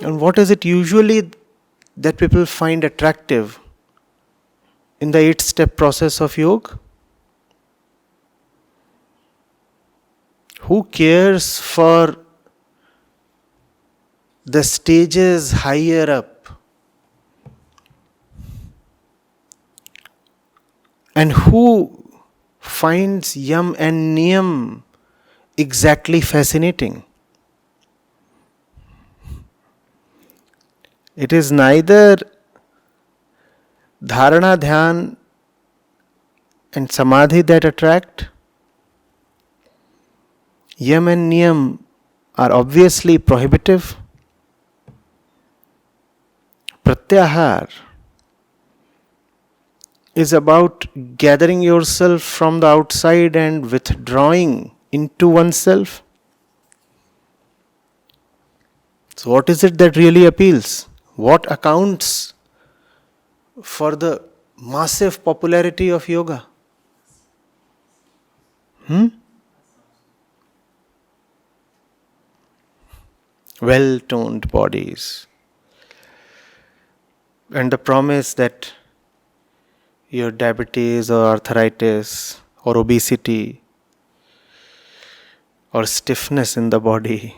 And what is it usually that people find attractive in the 8-step process of yoga? Who cares for the stages higher up? And who finds yam and niyam exactly fascinating? It is neither dharana, dhyan and samadhi that attract. Yam and niyam are obviously prohibitive. Pratyahar is about gathering yourself from the outside and withdrawing into oneself. So what is it that really appeals? What accounts for the massive popularity of yoga? Well-toned bodies. And the promise that your diabetes or arthritis or obesity or stiffness in the body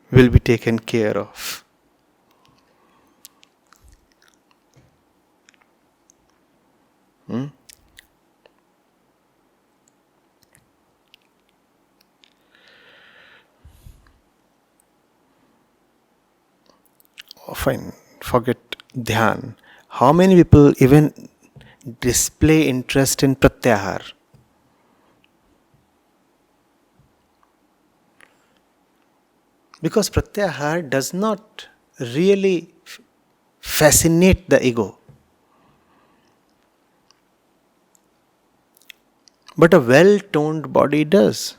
will be taken care of. Fine, forget dhyan. How many people even display interest in pratyahar? Because pratyahar does not really fascinate the ego. But a well-toned body does.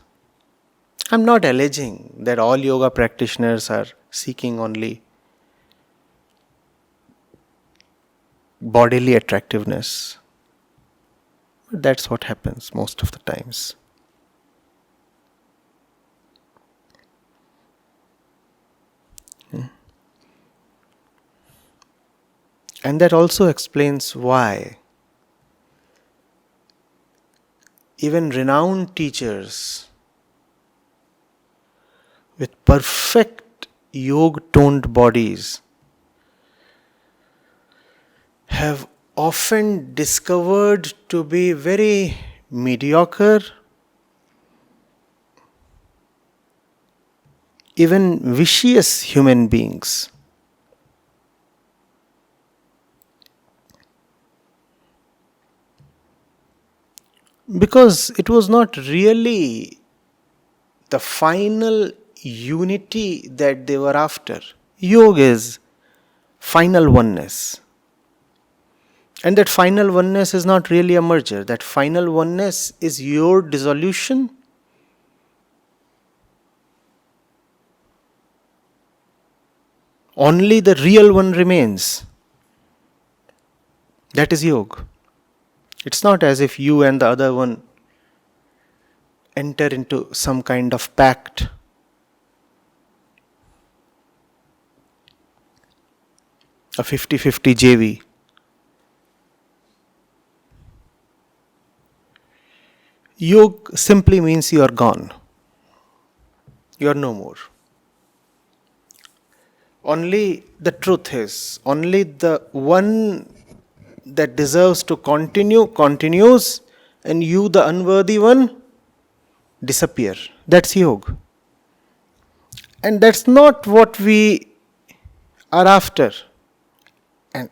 I'm not alleging that all yoga practitioners are seeking only bodily attractiveness. But that's what happens most of the times. And that also explains why even renowned teachers with perfect yoga-toned bodies have often discovered to be very mediocre, even vicious human beings. Because it was not really the final unity that they were after. Yoga is final oneness. And that final oneness is not really a merger. That final oneness is your dissolution. Only the real one remains. That is yoga. It's not as if you and the other one enter into some kind of pact. A 50-50 JV. Yoga simply means you are gone. You are no more. Only the truth is, only the one that deserves to continue, continues, and you, the unworthy one, disappear. That's yoga. And that's not what we are after. And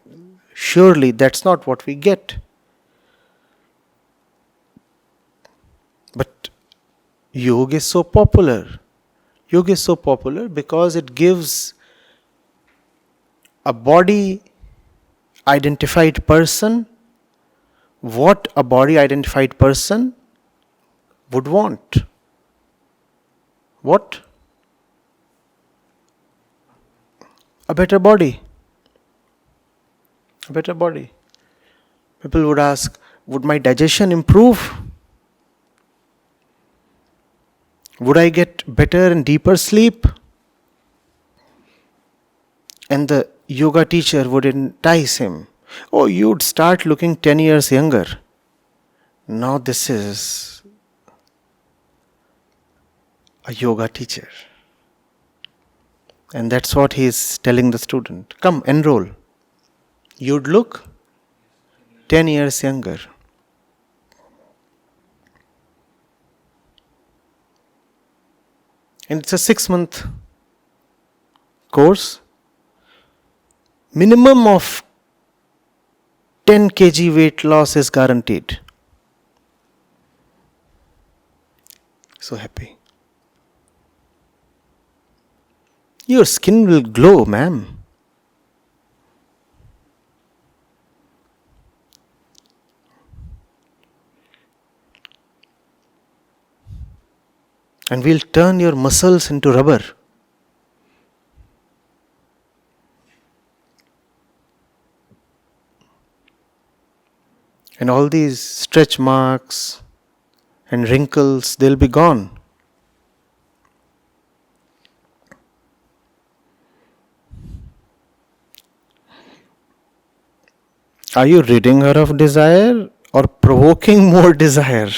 surely that's not what we get. But yoga is so popular. Yoga is so popular because it gives a body identified person what a body identified person would want. What? A better body. A better body. People would ask, would my digestion improve? Would I get better and deeper sleep? And the yoga teacher would entice him. Oh, you'd start looking 10 years younger. Now this is a yoga teacher. And that's what he is telling the student. Come, enroll. You'd look 10 years younger. And it's a 6-month course. Minimum of 10 kg weight loss is guaranteed. So happy. Your skin will glow, ma'am. And we'll turn your muscles into rubber. And all these stretch marks and wrinkles, they'll be gone. Are you ridding her of desire or provoking more desire?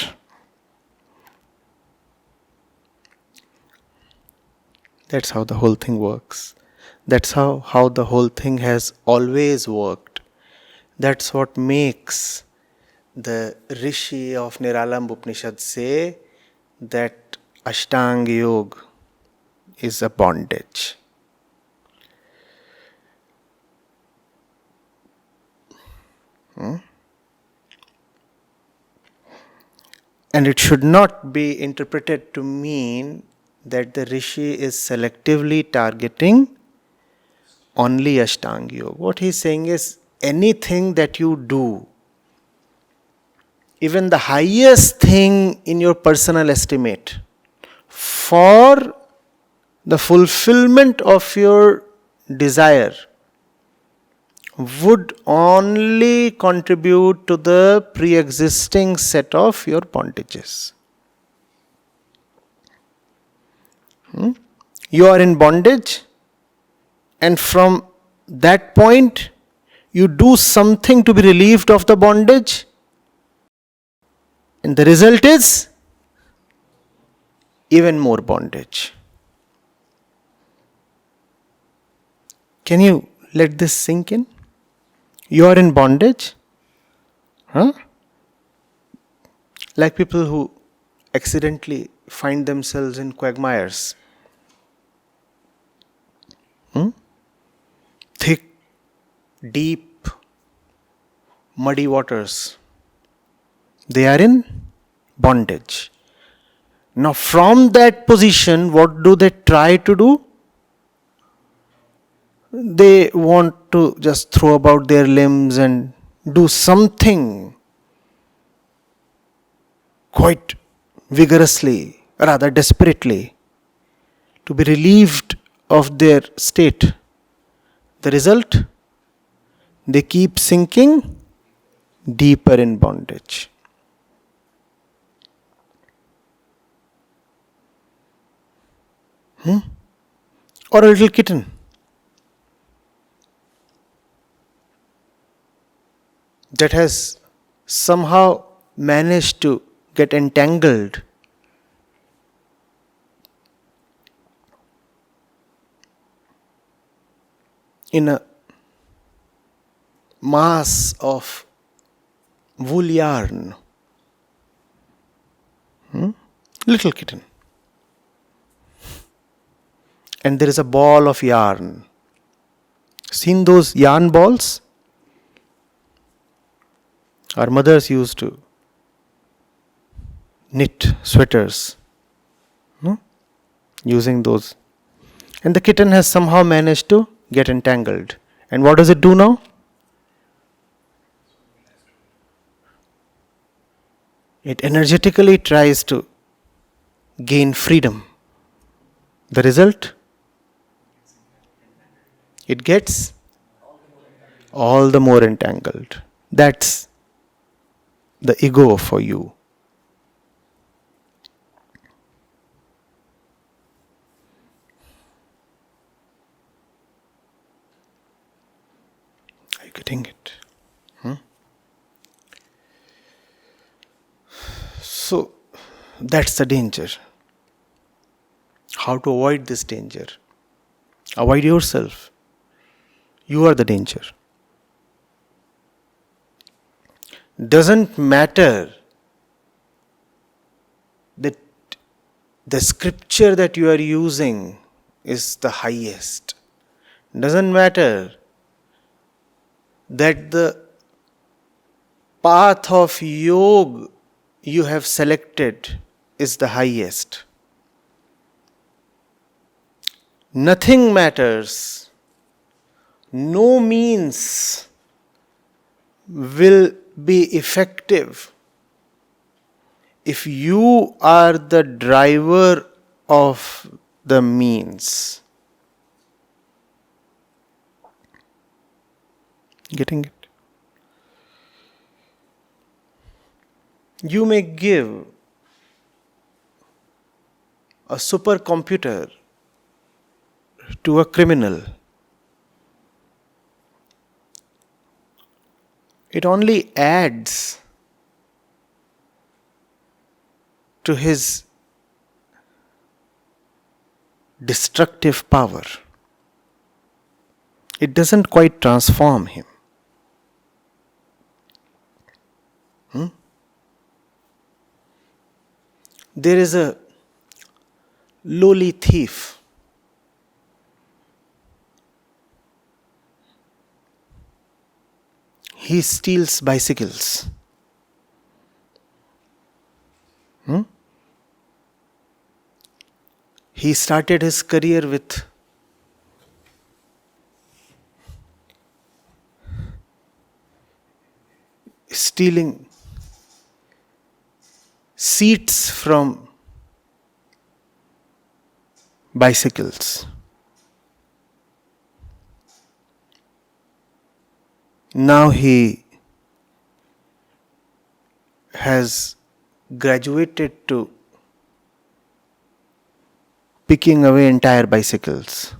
That's how the whole thing works. That's how the whole thing has always worked. That's what makes the Rishi of Niralam Upanishad say that Ashtanga Yoga is a bondage. And it should not be interpreted to mean that the Rishi is selectively targeting only Ashtanga Yoga. What he's saying is anything that you do, even the highest thing in your personal estimate, for the fulfillment of your desire, would only contribute to the pre-existing set of your bondages. You are in bondage, and from that point, you do something to be relieved of the bondage, and the result is even more bondage. Can you let this sink in? You are in bondage. Like people who accidentally find themselves in quagmires. Thick, deep, muddy waters. They are in bondage. Now from that position, what do they try to do? They want to just throw about their limbs and do something quite vigorously, rather desperately, to be relieved of their state. The result? They keep sinking deeper in bondage. Or a little kitten. That has somehow managed to get entangled in a mass of wool yarn. Little kitten. And there is a ball of yarn. Seen those yarn balls? Our mothers used to knit sweaters using those. And the kitten has somehow managed to get entangled. And what does it do now? It energetically tries to gain freedom. The result? It gets all the more entangled. That's the ego for you. Getting it? So, that's the danger. How to avoid this danger? Avoid yourself. You are the danger. Doesn't matter that the scripture that you are using is the highest. Doesn't matter that the path of yoga you have selected is the highest. Nothing matters. No means will be effective if you are the driver of the means. Getting it? You may give a supercomputer to a criminal. It only adds to his destructive power. It doesn't quite transform him. There is a lowly thief. He steals bicycles. He started his career with stealing seats from bicycles. Now he has graduated to picking away entire bicycles.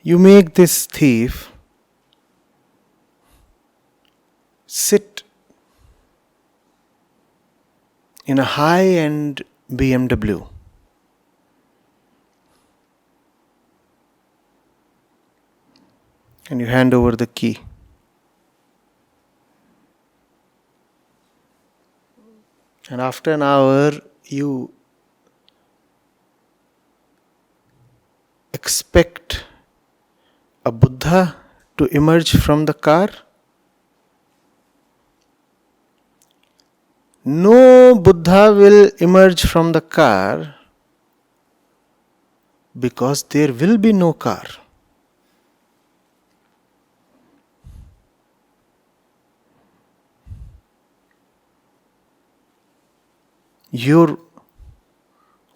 You make this thief sit in a high-end BMW. And you hand over the key. And after an hour, you expect a Buddha to emerge from the car? No Buddha will emerge from the car because there will be no car. Your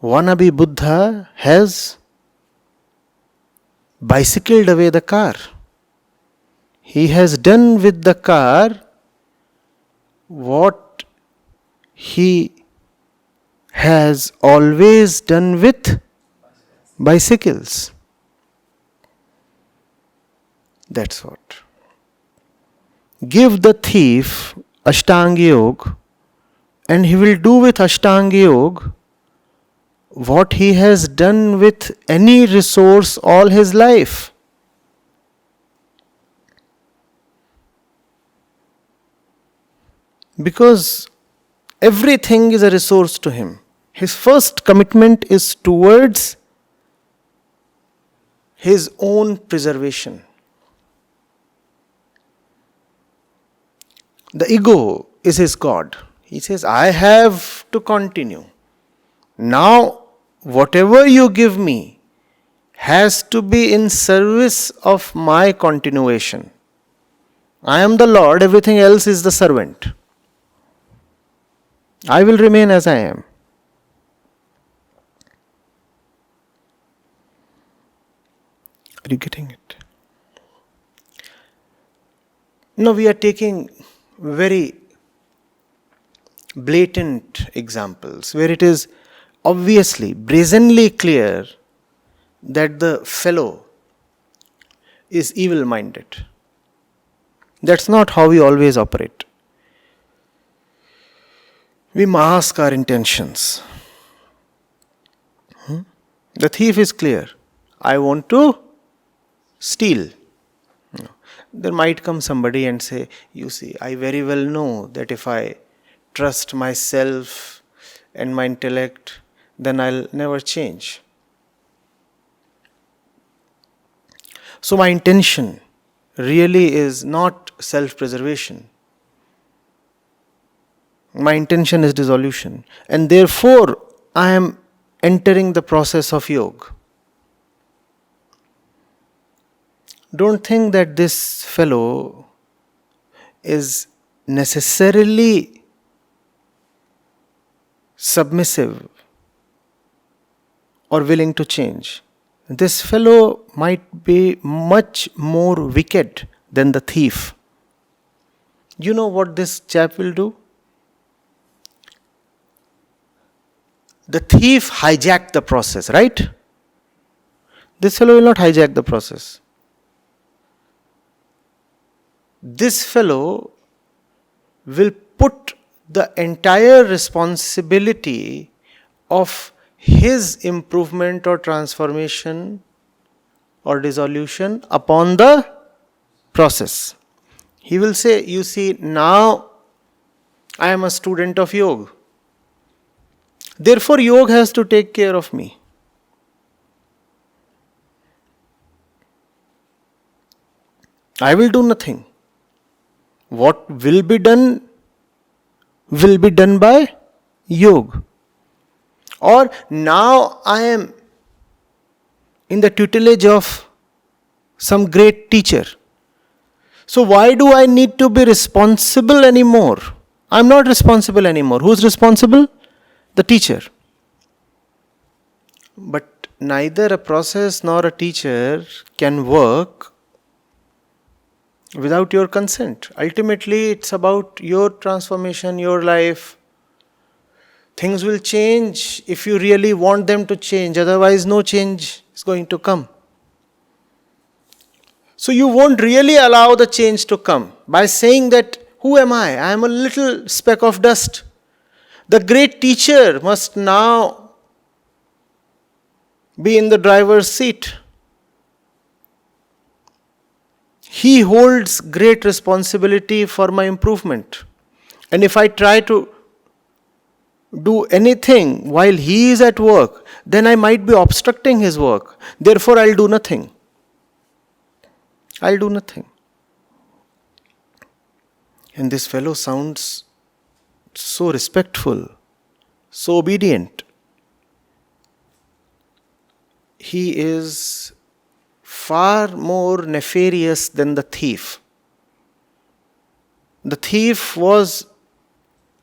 wannabe Buddha has bicycled away the car. He has done with the car what he has always done with bicycles. That's what. Give the thief Ashtanga Yoga, and he will do with Ashtanga Yoga what he has done with any resource all his life. Because everything is a resource to him. His first commitment is towards his own preservation. The ego is his God. He says, I have to continue. Now, whatever you give me has to be in service of my continuation. I am the Lord, everything else is the servant. I will remain as I am. Are you getting it? Now we are taking very blatant examples where it is obviously, brazenly clear that the fellow is evil minded. That's not how we always operate. We mask our intentions. The thief is clear. I want to steal. There might come somebody and say, you see, I very well know that if I trust myself and my intellect, then I'll never change. So my intention really is not self-preservation. My intention is dissolution. And therefore, I am entering the process of yoga. Don't think that this fellow is necessarily submissive or willing to change. This fellow might be much more wicked than the thief. You know what this chap will do? The thief hijacked the process, right? This fellow will not hijack the process. This fellow will put the entire responsibility of his improvement or transformation or dissolution upon the process. He will say, you see, now I am a student of yoga. Therefore, yoga has to take care of me. I will do nothing. What will be done by yoga. Or now I am in the tutelage of some great teacher. So why do I need to be responsible anymore? I am not responsible anymore. Who's responsible? The teacher. But neither a process nor a teacher can work without your consent. Ultimately, it's about your transformation, your life. Things will change if you really want them to change. Otherwise, no change is going to come. So you won't really allow the change to come by saying that, who am I? I am a little speck of dust. The great teacher must now be in the driver's seat. He holds great responsibility for my improvement. And if I try to do anything while he is at work, then I might be obstructing his work. Therefore, I'll do nothing. I'll do nothing. And this fellow sounds so respectful, so obedient. He is far more nefarious than the thief. The thief was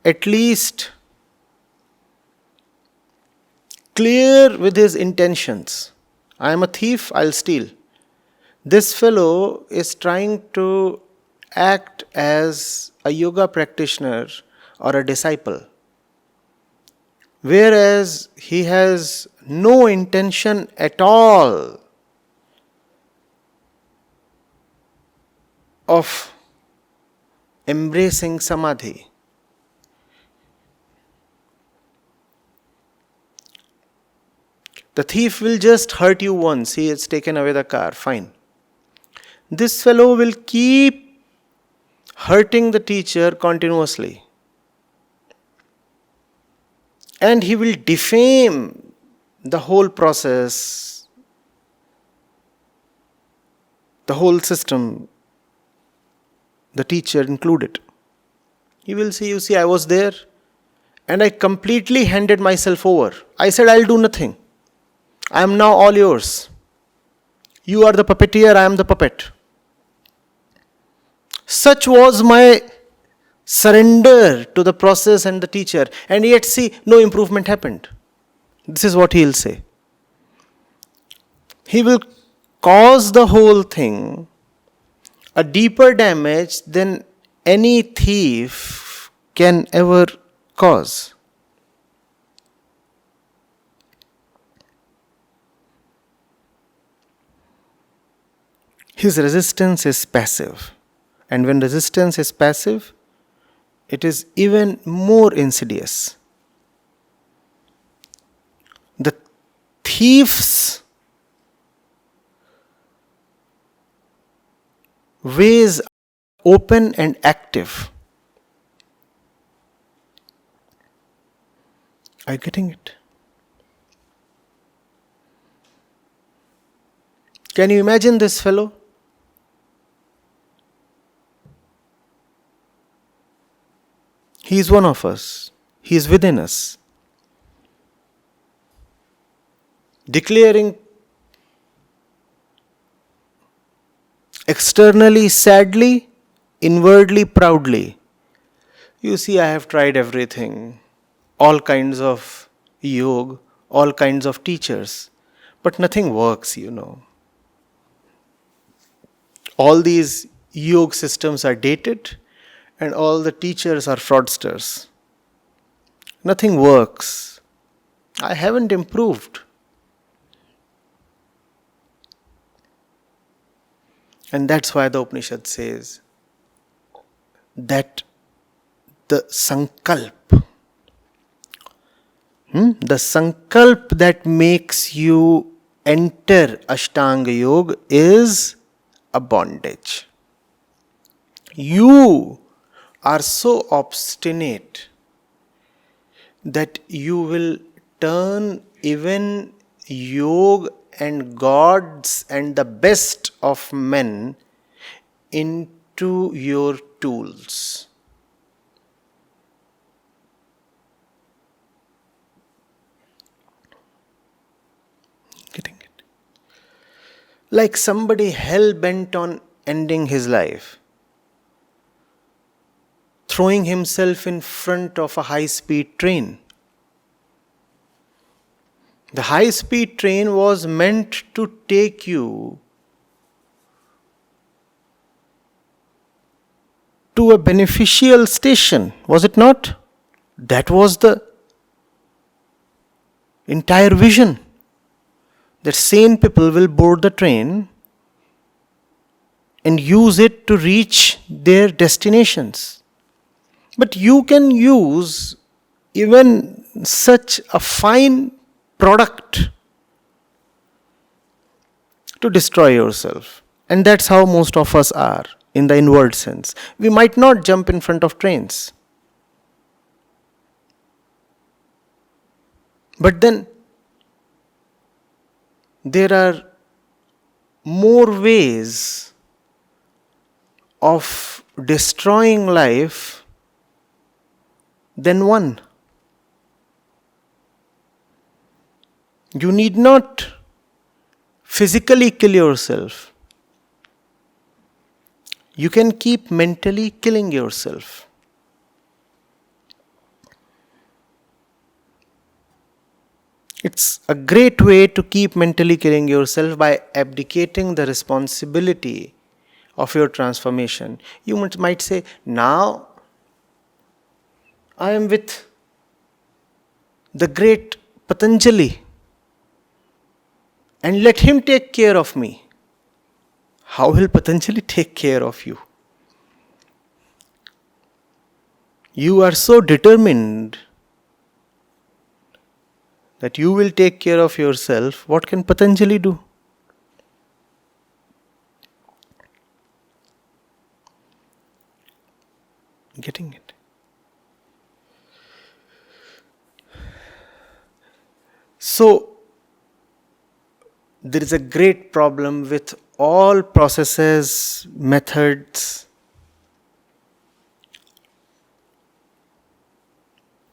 at least clear with his intentions. I am a thief, I'll steal. This fellow is trying to act as a yoga practitioner or a disciple, whereas he has no intention at all of embracing samadhi. The thief will just hurt you once, he has taken away the car, fine. This fellow will keep hurting the teacher continuously. And he will defame the whole process, the whole system, the teacher included. He will say, you see, I was there and I completely handed myself over. I said, I'll do nothing. I am now all yours. You are the puppeteer, I am the puppet. Such was my surrender to the process and the teacher. And yet, see, no improvement happened. This is what he will say. He will cause the whole thing a deeper damage than any thief can ever cause. his resistance is passive. And when resistance is passive, it is even more insidious. The thief's ways open and active. Are you getting it? Can you imagine this fellow? He is one of us. He is within us. Declaring externally sadly, inwardly proudly, you see, I have tried everything, all kinds of yoga, all kinds of teachers, but nothing works, All these yoga systems are dated and all the teachers are fraudsters. Nothing works. I haven't improved. And that's why the Upanishad says that the sankalp that makes you enter Ashtanga Yoga is a bondage. You are so obstinate that you will turn even yoga and gods and the best of men into your tools. Getting it? Like somebody hell bent on ending his life, throwing himself in front of a high-speed train. The high-speed train was meant to take you to a beneficial station, was it not? That was the entire vision. That sane people will board the train and use it to reach their destinations. But you can use even such a fine product to destroy yourself. And that's how most of us are in the inward sense. We might not jump in front of trains. But then there are more ways of destroying life than one. You need not physically kill yourself. You can keep mentally killing yourself. It's a great way to keep mentally killing yourself by abdicating the responsibility of your transformation. You might say, now I am with the great Patanjali and let him take care of me. How will Patanjali take care of you? You are so determined that you will take care of yourself. What can Patanjali do? Getting it? So, there is a great problem with all processes, methods,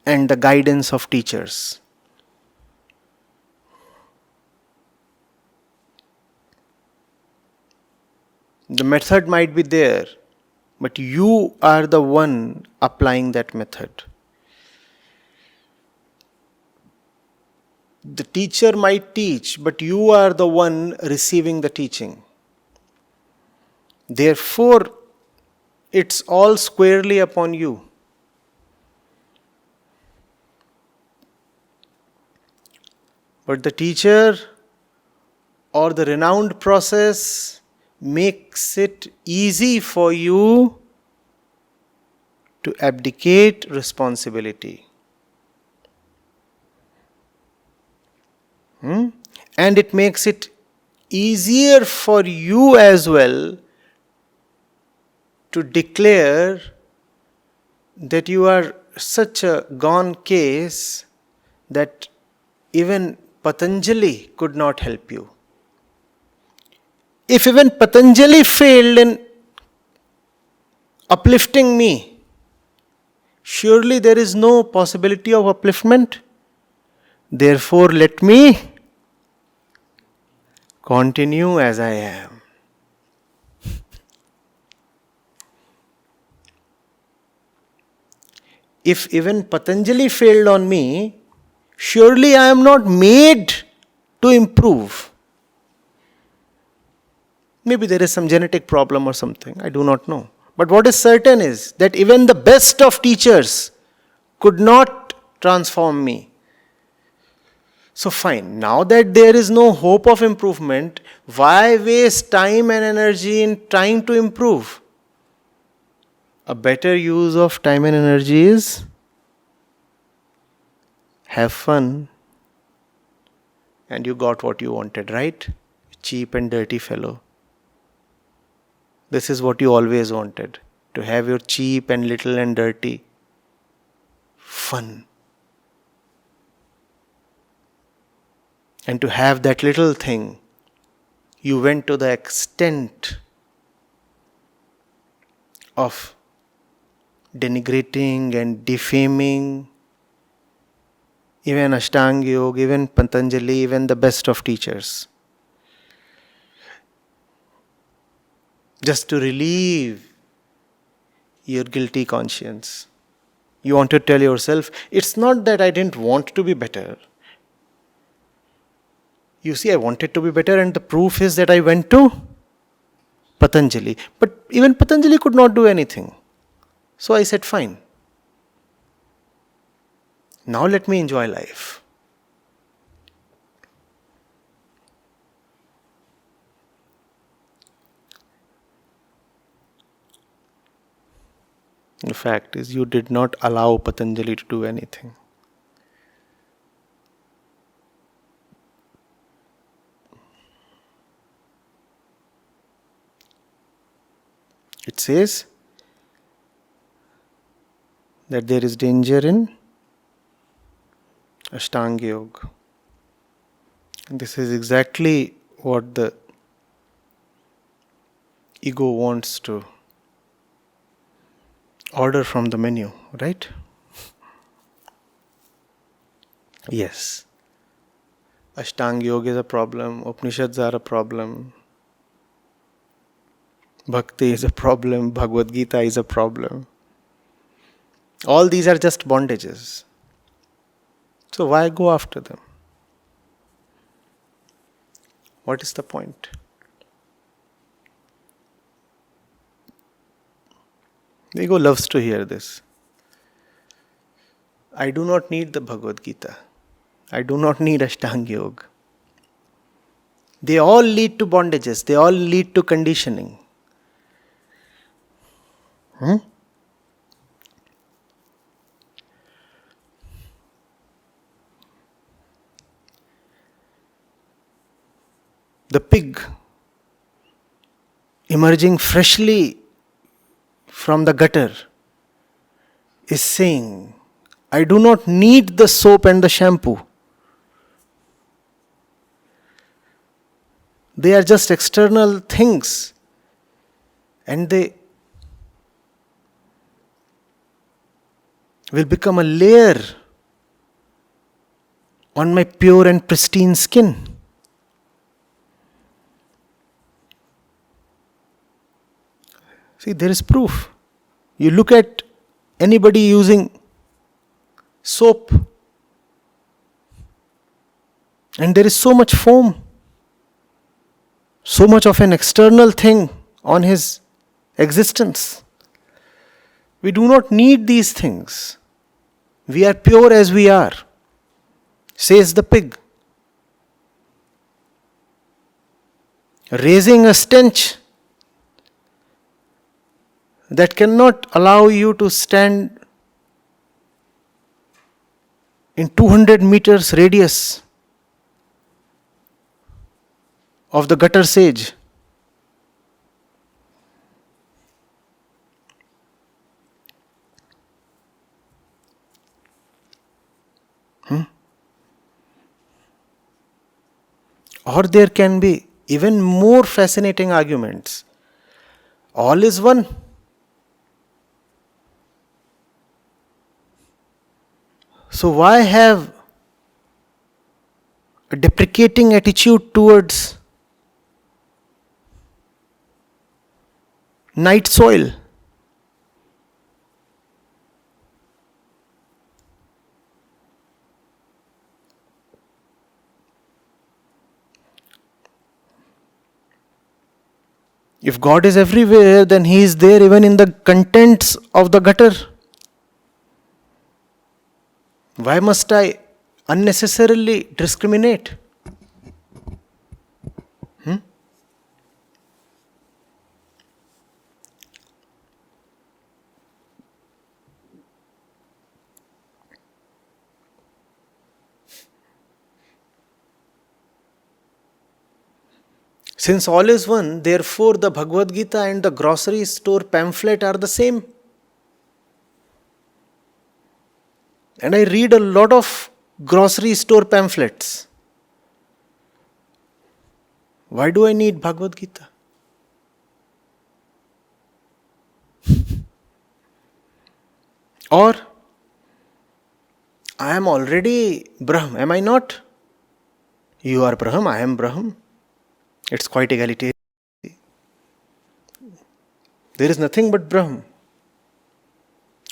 and the guidance of teachers. The method might be there, but you are the one applying that method. The teacher might teach, but you are the one receiving the teaching. Therefore, it's all squarely upon you. But the teacher or the renowned process makes it easy for you to abdicate responsibility. And it makes it easier for you as well to declare that you are such a gone case that even Patanjali could not help you. If even Patanjali failed in uplifting me, surely there is no possibility of upliftment. Therefore, let me continue as I am. If even Patanjali failed on me, surely I am not made to improve. Maybe there is some genetic problem or something, I do not know. But what is certain is that even the best of teachers could not transform me. So fine, now that there is no hope of improvement, why waste time and energy in trying to improve? A better use of time and energy is have fun. And you got what you wanted, right? Cheap and dirty fellow. This is what you always wanted. To have your cheap and little and dirty fun. And to have that little thing, you went to the extent of denigrating and defaming even Ashtanga Yoga, even Patanjali, even the best of teachers. Just to relieve your guilty conscience. You want to tell yourself, it's not that I didn't want to be better. You see, I wanted to be better, and the proof is that I went to Patanjali. But even Patanjali could not do anything. So I said, fine. Now let me enjoy life. The fact is, you did not allow Patanjali to do anything. It says that there is danger in Ashtanga Yoga. And this is exactly what the ego wants to order from the menu, right? Yes. Ashtanga Yoga is a problem, Upanishads are a problem, Bhakti is a problem, Bhagavad Gita is a problem. All these are just bondages. So why go after them? What is the point? The ego loves to hear this. I do not need the Bhagavad Gita. I do not need Ashtanga Yoga. They all lead to bondages. They all lead to conditioning. The pig emerging freshly from the gutter is saying, I do not need the soap and the shampoo. They are just external things, and they will become a layer on my pure and pristine skin. See, there is proof. You look at anybody using soap, and there is so much foam, so much of an external thing on his existence. We do not need these things. We are pure as we are, says the pig. Raising a stench that cannot allow you to stand in 200 meters radius of the gutter sage. Or there can be even more fascinating arguments. All is one. So why have a deprecating attitude towards night soil? If God is everywhere, then He is there even in the contents of the gutter. Why must I unnecessarily discriminate? Since all is one, therefore the Bhagavad Gita and the grocery store pamphlet are the same. And I read a lot of grocery store pamphlets. Why do I need Bhagavad Gita? Or, I am already Brahm, am I not? You are Brahm, I am Brahm. It's quite egalitarian. There is nothing but Brahm.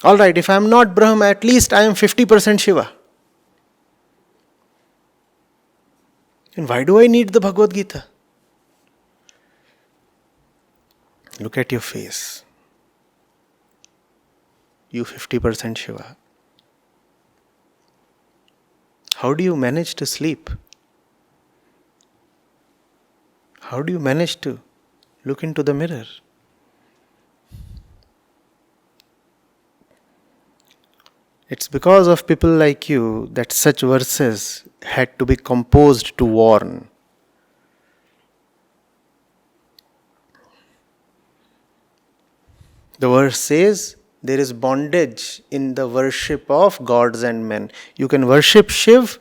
Alright, if I am not Brahm, at least I am 50% Shiva. And why do I need the Bhagavad Gita? Look at your face. You 50% Shiva. How do you manage to sleep? How do you manage to look into the mirror? It's because of people like you that such verses had to be composed to warn. The verse says, there is bondage in the worship of gods and men. You can worship Shiv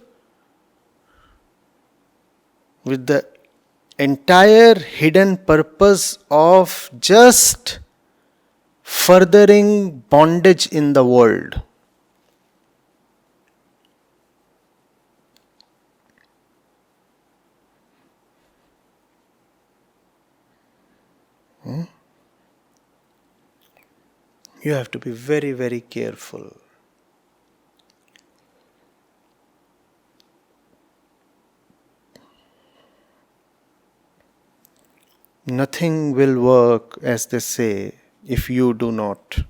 with the entire hidden purpose of just furthering bondage in the world. You have to be very, very careful. Nothing will work, as they say, if you do not.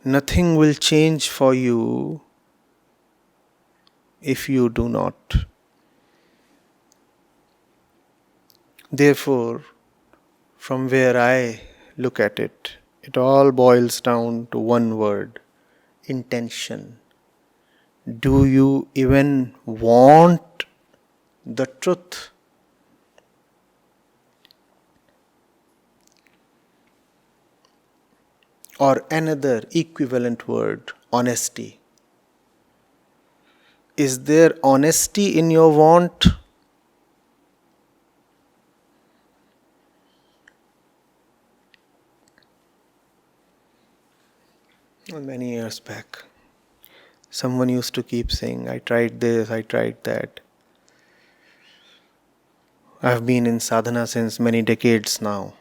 Nothing will change for you if you do not. Therefore, from where I look at it, it all boils down to one word: intention. Do you even want the truth? Or another equivalent word, honesty. Is there honesty in your want? Many years back, someone used to keep saying, I tried this, I tried that. I've been in sadhana since many decades now.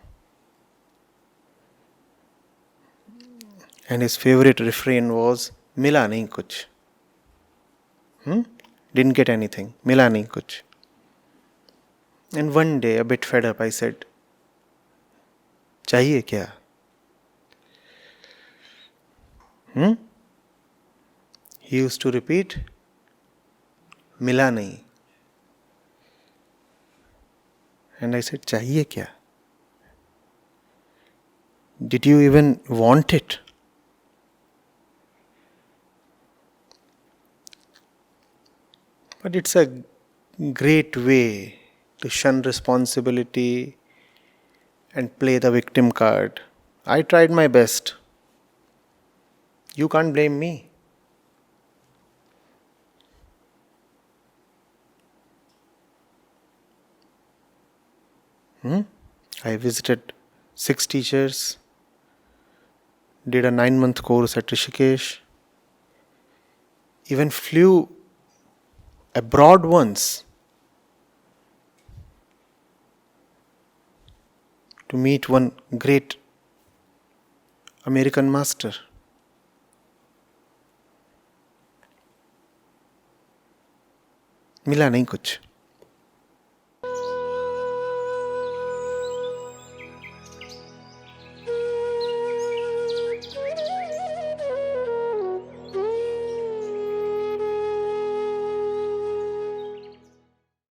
And his favorite refrain was, Mila nahi kuch. Didn't get anything. Mila nahi kuch. And one day, a bit fed up, I said, Chahiye kya? He used to repeat, Mila nahi. And I said, चाहिए क्या? Did you even want it? But it's a great way to shun responsibility and play the victim card. I tried my best. You can't blame me. I visited 6 teachers, did a 9-month course at Rishikesh, even flew abroad once to meet one great American master. मिला नहीं कुछ.